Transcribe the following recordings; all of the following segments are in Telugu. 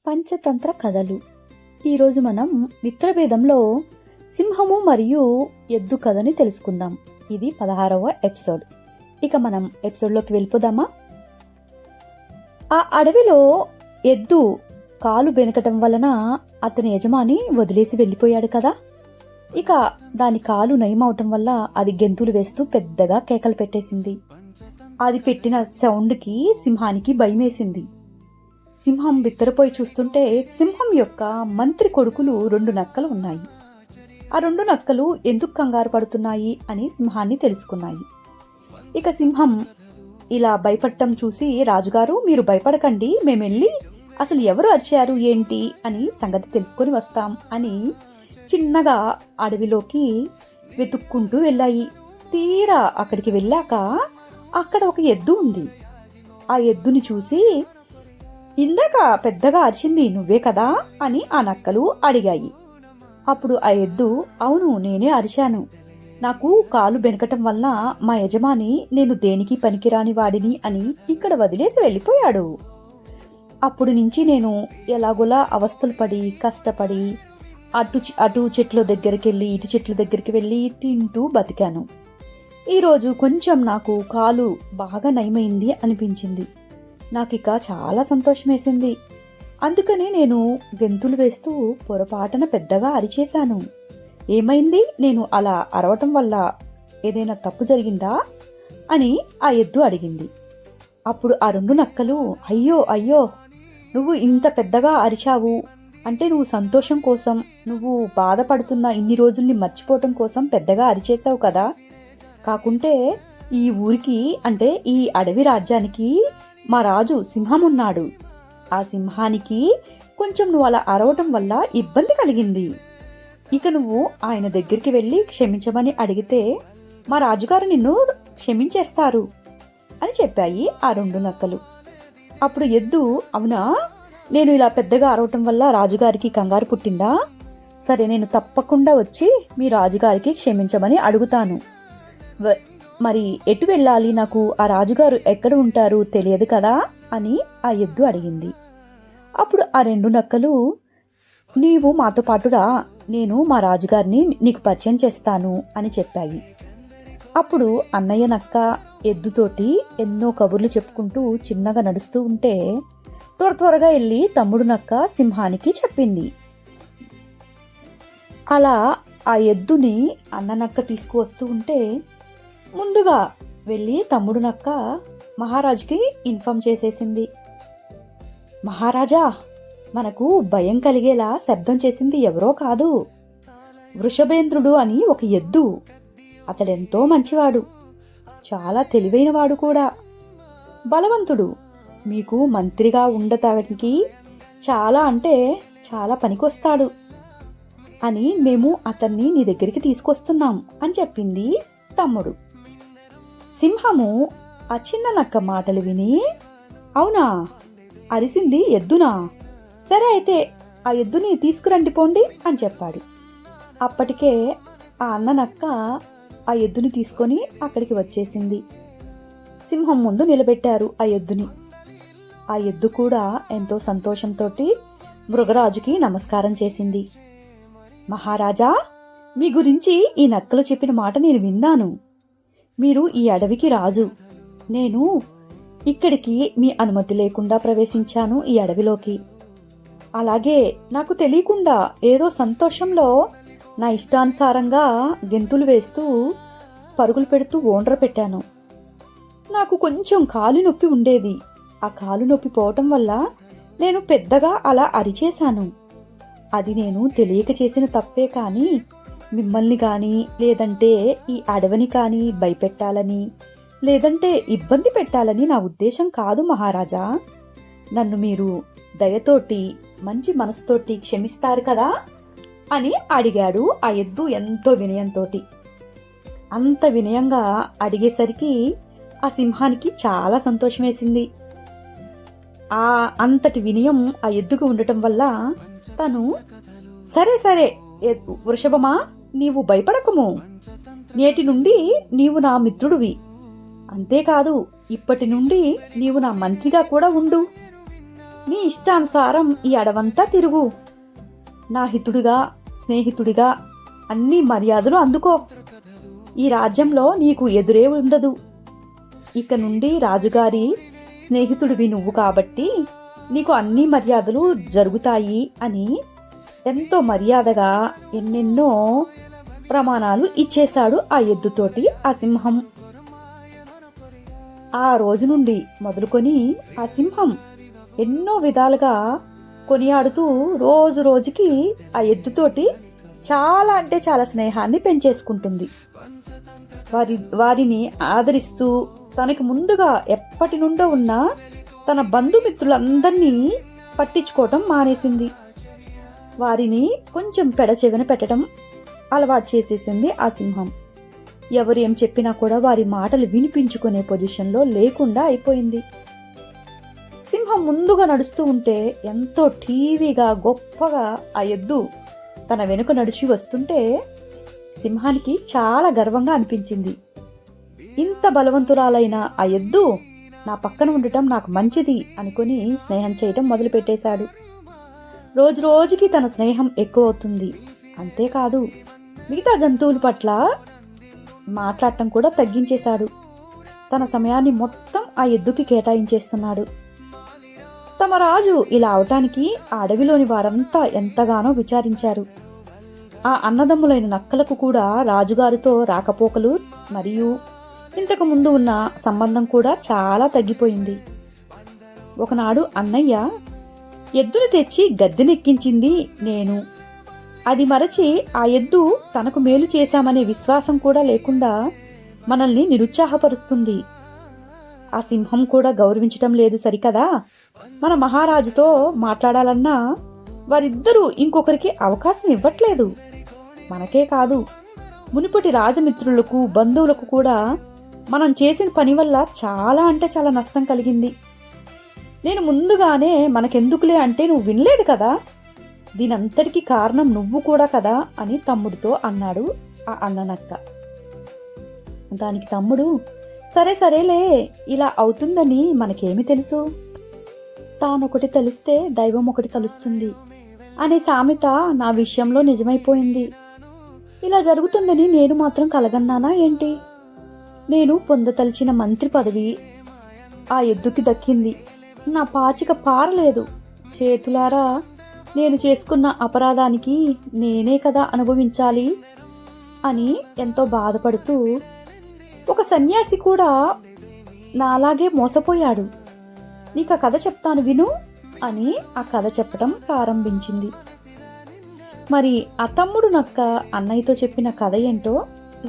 పంచతంత్ర కథలు. ఈరోజు మనం మిత్రభేదంలో సింహము మరియు ఎద్దు కథని తెలుసుకుందాం. ఇది 16వ ఎపిసోడ్. ఇక మనం ఎపిసోడ్లోకి వెళ్ళిపోదామా? ఆ అడవిలో ఎద్దు కాలు బెనకటం వలన అతని యజమాని వదిలేసి వెళ్ళిపోయాడు కదా. ఇక దాని కాలు నయమవటం వల్ల అది గెంతులు వేస్తూ పెద్దగా కేకలు పెట్టేసింది. అది పెట్టిన సౌండ్కి సింహానికి భయమేసింది. సింహం బిత్తరపోయి చూస్తుంటే సింహం యొక్క మంత్రి కొడుకులు 2 నక్కలు ఉన్నాయి. ఆ 2 నక్కలు ఎందుకు కంగారు పడుతున్నాయి అని సింహాన్ని తెలుసుకున్నాయి. ఇక సింహం ఇలా భయపడటం చూసి, రాజుగారు మీరు భయపడకండి, మేమెళ్ళి అసలు ఎవరు అరిచారు ఏంటి అని సంగతి తెలుసుకొని వస్తాం అని చిన్నగా అడవిలోకి వెతుక్కుంటూ వెళ్ళాయి. తీరా అక్కడికి వెళ్ళాక అక్కడ ఒక ఎద్దు ఉంది. ఆ ఎద్దుని చూసి, ఇందాక పెద్దగా అరిచింది నువ్వే కదా అని ఆ నక్కలు అడిగాయి. అప్పుడు ఆ ఎద్దు, అవును నేనే అరిచాను, నాకు కాలు బెనకటం వల్ల మా యజమాని నేను దేనికి పనికిరాని వాడిని అని ఇక్కడ వదిలేసి వెళ్ళిపోయాడు. అప్పుడు నుంచి నేను ఎలాగోలా అవస్థలు పడి కష్టపడి అటు చెట్ల దగ్గరికి వెళ్ళి ఇటు చెట్ల దగ్గరికి వెళ్ళి తింటూ బతికాను. ఈరోజు కొంచెం నాకు కాలు బాగా నయమైంది అనిపించింది. నాకిక చాలా సంతోషం వేసింది. అందుకని నేను గెంతులు వేస్తూ పొరపాటున పెద్దగా అరిచేశాను. ఏమైంది? నేను అలా అరవటం వల్ల ఏదైనా తప్పు జరిగిందా అని ఆ ఎద్దు అడిగింది. అప్పుడు ఆ 2 నక్కలు, అయ్యో అయ్యో, నువ్వు ఇంత పెద్దగా అరిచావు అంటే నువ్వు సంతోషం కోసం, నువ్వు బాధపడుతున్న ఇన్ని రోజుల్ని మర్చిపోవటం కోసం పెద్దగా అరిచేసావు కదా. కాకుంటే ఈ ఊరికి అంటే ఈ అడవి రాజ్యానికి మా రాజు సింహం ఉన్నాడు. ఆ సింహానికి కొంచెం నువ్వు అలా అరవటం వల్ల ఇబ్బంది కలిగింది. ఇక నువ్వు ఆయన దగ్గరికి వెళ్ళి క్షమించమని అడిగితే మా రాజుగారు నిన్ను క్షమించేస్తారు అని చెప్పాయి ఆ 2 నక్కలు. అప్పుడు ఎద్దు, అవునా, నేను ఇలా పెద్దగా అరవటం వల్ల రాజుగారికి కంగారు పుట్టిందా? సరే, నేను తప్పకుండా వచ్చి మీ రాజుగారికి క్షమించమని అడుగుతాను. మరి ఎటు వెళ్ళాలి? నాకు ఆ రాజుగారు ఎక్కడ ఉంటారు తెలియదు కదా అని ఆ ఎద్దు అడిగింది. అప్పుడు ఆ 2 నక్కలు, నీవు మాతో పాటురా, నేను మా రాజుగారిని నీకు పరిచయం చేస్తాను అని చెప్పాయి. అప్పుడు అన్నయ్య నక్క ఎద్దుతోటి ఎన్నో కబుర్లు చెప్పుకుంటూ చిన్నగా నడుస్తూ ఉంటే త్వరగా వెళ్ళి తమ్ముడు నక్క సింహానికి చెప్పింది. అలా ఆ ఎద్దుని అన్న నక్క తీసుకువస్తూ ఉంటే ముందుగా వెళ్ళి తమ్ముడు నక్క మహారాజుకి ఇన్ఫార్మ్ చేసేసింది. మహారాజా, మనకు భయం కలిగేలా శబ్దం చేసింది ఎవరో కాదు, వృషభేంద్రుడు అని ఒక ఎద్దు. అతడెంతో మంచివాడు, చాలా తెలివైనవాడు కూడా, బలవంతుడు, మీకు మంత్రిగా ఉండటానికి చాలా అంటే చాలా పనికొస్తాడు అని మేము అతన్ని నీ దగ్గరికి తీసుకొస్తున్నాం అని చెప్పింది తమ్ముడు. సింహము ఆ చిన్న నక్క మాటలు విని, అవునా, అరిసింది ఎద్దునా? సరే అయితే ఆ ఎద్దుని తీసుకురండి పోండి అని చెప్పాడు. అప్పటికే ఆ అన్న నక్క ఆ ఎద్దుని తీసుకొని అక్కడికి వచ్చేసింది. సింహం ముందు నిలబెట్టారు ఆ ఎద్దుని. ఆ ఎద్దు కూడా ఎంతో సంతోషంతో మృగరాజుకి నమస్కారం చేసింది. మహారాజా, మీ గురించి ఈ నక్కలు చెప్పిన మాట నేను విన్నాను. మీరు ఈ అడవికి రాజు. నేను ఇక్కడికి మీ అనుమతి లేకుండా ప్రవేశించాను ఈ అడవిలోకి. అలాగే నాకు తెలియకుండా ఏదో సంతోషంలో నా ఇష్టానుసారంగా గెంతులు వేస్తూ పరుగులు పెడుతూ ఓండ్ర పెట్టాను. నాకు కొంచెం కాలు నొప్పి ఉండేది. ఆ కాలు నొప్పి పోవటం వల్ల నేను పెద్దగా అలా అరిచేశాను. అది నేను తెలియక చేసిన తప్పే, కానీ మిమ్మల్ని కానీ లేదంటే ఈ అడవిని కానీ భయపెట్టాలని లేదంటే ఇబ్బంది పెట్టాలని నా ఉద్దేశం కాదు మహారాజా. నన్ను మీరు దయతోటి మంచి మనసుతోటి క్షమిస్తారు కదా అని అడిగాడు ఆ ఎద్దు ఎంతో వినయంతో. అంత వినయంగా అడిగేసరికి ఆ సింహానికి చాలా సంతోషం వేసింది. ఆ అంతటి వినయం ఆ ఎద్దుకు ఉండటం వల్ల తను, సరే సరే వృషభమా, నీవు భయపడకము, నేటి నుండి నీవు నా మిత్రుడివి, అంతేకాదు ఇప్పటి నుండి నీవు నా మంత్రిగా కూడా ఉండు నీ ఇష్టానుసారం ఈ అడవంతా తిరుగు. నా హితుడిగా, స్నేహితుడిగా అన్ని మర్యాదలు అందుకో. ఈ రాజ్యంలో నీకు ఎదురే ఉండదు. ఇక నుండి రాజుగారి స్నేహితుడివి నువ్వు కాబట్టి నీకు అన్ని మర్యాదలు జరుగుతాయి అని ఎంతో మర్యాదగా ఎన్నెన్నో ప్రమాణాలు ఇచ్చేశాడు ఆ ఎద్దుతోటి ఆ సింహం. ఆ రోజు నుండి మొదలుకొని ఆ సింహం ఎన్నో విధాలుగా కొనియాడుతూ రోజు రోజుకి ఆ ఎద్దుతోటి చాలా అంటే చాలా స్నేహాన్ని పెంచేసుకుంటుంది. వారిని ఆదరిస్తూ తనకి ముందుగా ఎప్పటి నుండో ఉన్న తన బంధుమిత్రులందరినీ పట్టించుకోవటం మానేసింది. వారిని కొంచెం పెడచెవిన పెట్టడం అలవాటు చేసేసింది ఆ సింహం. ఎవరు ఏం చెప్పినా కూడా వారి మాటలు వినిపించుకునే పొజిషన్లో లేకుండా అయిపోయింది. సింహం ముందుగా నడుస్తూ ఉంటే ఎంతో ఠీవీగా గొప్పగా ఆ ఎద్దు తన వెనుక నడిచి వస్తుంటే సింహానికి చాలా గర్వంగా అనిపించింది. ఇంత బలవంతురాలైన ఆ ఎద్దు నా పక్కన ఉండటం నాకు మంచిది అనుకుని స్నేహం చేయటం మొదలుపెట్టేశాడు. రోజు రోజుకి తన స్నేహం ఎక్కువ అవుతుంది. అంతేకాదు మిగతా జంతువుల పట్ల మాట్లాడటం కూడా తగ్గించేశాడు. తన సమయాన్ని మొత్తం ఆ ఎద్దుకి కేటాయించేస్తున్నాడు. తమ రాజు ఇలా అవటానికి ఆ అడవిలోని వారంతా ఎంతగానో విచారించారు. ఆ అన్నదమ్ములైన నక్కలకు కూడా రాజుగారితో రాకపోకలు మరియు ఇంతకు ముందు ఉన్న సంబంధం కూడా చాలా తగ్గిపోయింది. ఒకనాడు అన్నయ్య ఎద్దును తెచ్చి గద్దెనెక్కించింది నేను. అది మరచి ఆ ఎద్దు తనకు మేలు చేశామనే విశ్వాసం కూడా లేకుండా మనల్ని నిరుత్సాహపరుస్తుంది. ఆ సింహం కూడా గౌరవించటం లేదు సరికదా. మన మహారాజుతో మాట్లాడాలన్నా వారిద్దరూ ఇంకొకరికి అవకాశం ఇవ్వట్లేదు. మనకే కాదు, మునుపటి రాజమిత్రులకు బంధువులకు కూడా మనం చేసిన పని వల్ల చాలా అంటే చాలా నష్టం కలిగింది. నేను ముందుగానే మనకెందుకులే అంటే నువ్వు వినలేదు కదా, దీనంతటికీ కారణం నువ్వు కూడా కదా అని తమ్ముడితో అన్నాడు ఆ అన్ననక్క. దానికి తమ్ముడు, సరే సరేలే, ఇలా అవుతుందని మనకేమి తెలుసు, తానొకటి తెలిస్తే దైవం ఒకటి తలుస్తుంది అనే సామెత నా విషయంలో నిజమైపోయింది. ఇలా జరుగుతుందని నేను మాత్రం కలగన్నానా ఏంటి? నేను పొందతలిచిన మంత్రి పదవి ఆ ఎద్దుకి దక్కింది. నా పాచిక పారలేదు. చేతులారా నేను చేసుకున్న అపరాధానికి నేనే కదా అనుభవించాలి అని ఎంతో బాధపడుతూ, ఒక సన్యాసి కూడా నాలాగే మోసపోయాడు, నీకు ఆ కథ చెప్తాను విను అని ఆ కథ చెప్పడం ప్రారంభించింది. మరి ఆ తమ్ముడు నక్క అన్నయ్యతో చెప్పిన కథ ఏంటో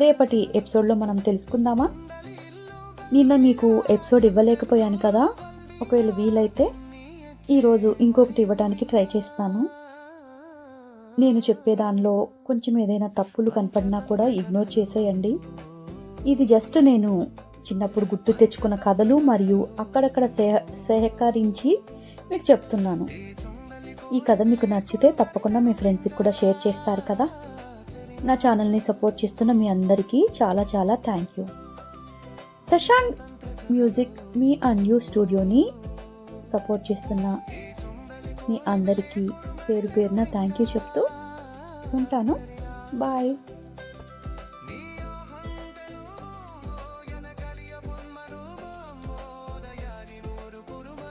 రేపటి ఎపిసోడ్లో మనం తెలుసుకుందామా? నిన్న మీకు ఎపిసోడ్ ఇవ్వలేకపోయాను కదా, ఒకవేళ వీలైతే ఈరోజు ఇంకొకటి ఇవ్వడానికి ట్రై చేస్తాను. నేను చెప్పేదానిలో కొంచెం ఏదైనా తప్పులు కనపడినా కూడా ఇగ్నోర్ చేసేయండి. ఇది జస్ట్ నేను చిన్నప్పుడు గుర్తు తెచ్చుకున్న కథలు మరియు అక్కడక్కడ సేకరించి మీకు చెప్తున్నాను. ఈ కథ మీకు నచ్చితే తప్పకుండా మీ ఫ్రెండ్స్కి కూడా షేర్ చేస్తారు కదా. నా ఛానల్ని సపోర్ట్ చేస్తున్న మీ అందరికీ చాలా చాలా thank you. Shashank music me and you స్టూడియోని సపోర్ట్ చేస్తున్న మీ అందరికీ పేరు పేరున థ్యాంక్ యూ చెప్తూ ఉంటాను. బాయ్.